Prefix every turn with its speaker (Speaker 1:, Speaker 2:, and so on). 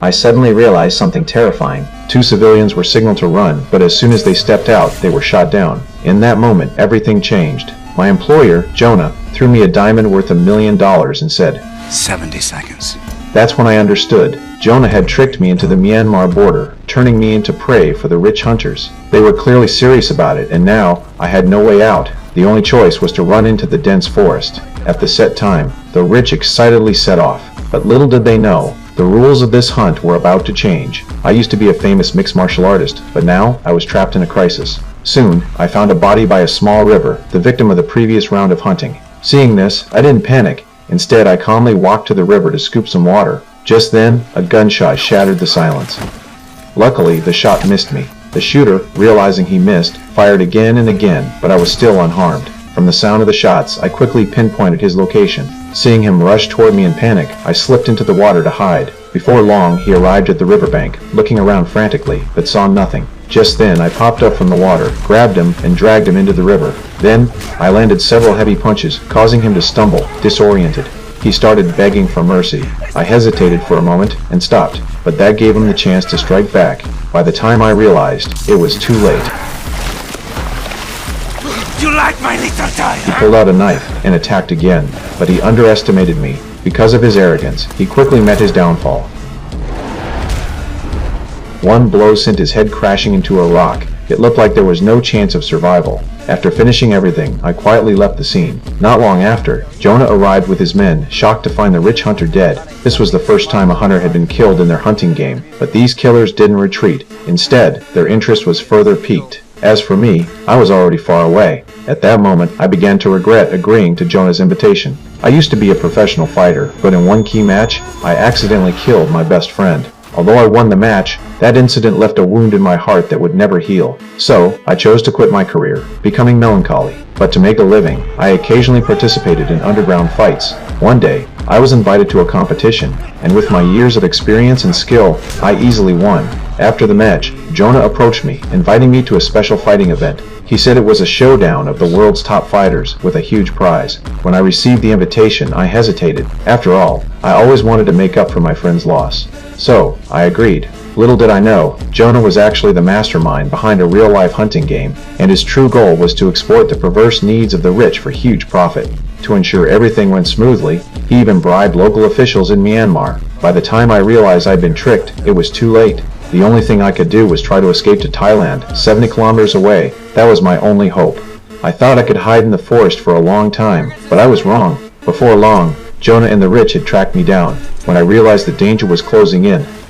Speaker 1: I suddenly realized something terrifying. Two civilians were signaled to run, but as soon as they stepped out, they were shot down. In that moment, everything changed. My employer, Jonah, threw me a diamond worth $1 million and said,
Speaker 2: 70 seconds.
Speaker 1: That's when I understood. Jonah had tricked me into the Myanmar border, turning me into prey for the rich hunters. They were clearly serious about it, and now I had no way out. The only choice was to run into the dense forest. At the set time, the rich excitedly set off. But little did they know, the rules of this hunt were about to change. I used to be a famous mixed martial artist, but now I was trapped in a crisis. Soon, I found a body by a small river, the victim of the previous round of hunting. Seeing this, I didn't panic. Instead, I calmly walked to the river to scoop some water. Just then, a gunshot shattered the silence. Luckily, the shot missed me. The shooter, realizing he missed, fired again and again, but I was still unharmed. From the sound of the shots, I quickly pinpointed his location. Seeing him rush toward me in panic, I slipped into the water to hide. Before long, he arrived at the riverbank, looking around frantically, but saw nothing. Just then, I popped up from the water, grabbed him, and dragged him into the river. Then, I landed several heavy punches, causing him to stumble, disoriented. He started begging for mercy. I hesitated for a moment and stopped, but that gave him the chance to strike back. By the time I realized, it was too late.
Speaker 2: You like my little toy?
Speaker 1: He pulled out a knife and attacked again, but he underestimated me. Because of his arrogance, he quickly met his downfall. One blow sent his head crashing into a rock. It looked like there was no chance of survival. After finishing everything, I quietly left the scene. Not long after, Jonah arrived with his men, shocked to find the rich hunter dead. This was the first time a hunter had been killed in their hunting game, but these killers didn't retreat. Instead, their interest was further piqued. As for me, I was already far away. At that moment, I began to regret agreeing to Jonah's invitation. I used to be a professional fighter, but in one key match, I accidentally killed my best friend. Although I won the match, that incident left a wound in my heart that would never heal. So, I chose to quit my career, becoming melancholy. But to make a living, I occasionally participated in underground fights. One day, I was invited to a competition, and with my years of experience and skill, I easily won. After the match, Jonah approached me, inviting me to a special fighting event. He said it was a showdown of the world's top fighters with a huge prize. When I received the invitation, I hesitated. After all, I always wanted to make up for my friend's loss. So, I agreed. Little did I know, Jonah was actually the mastermind behind a real-life hunting game, and his true goal was to exploit the perverse needs of the rich for huge profit. To ensure everything went smoothly, he even bribed local officials in Myanmar. By the time I realized I'd been tricked, it was too late. The only thing I could do was try to escape to Thailand, 70 kilometers away. That was my only hope. I thought I could hide in the forest for a long time, but I was wrong. Before long, Jonah and the rich had tracked me down. When I realized the danger was closing in,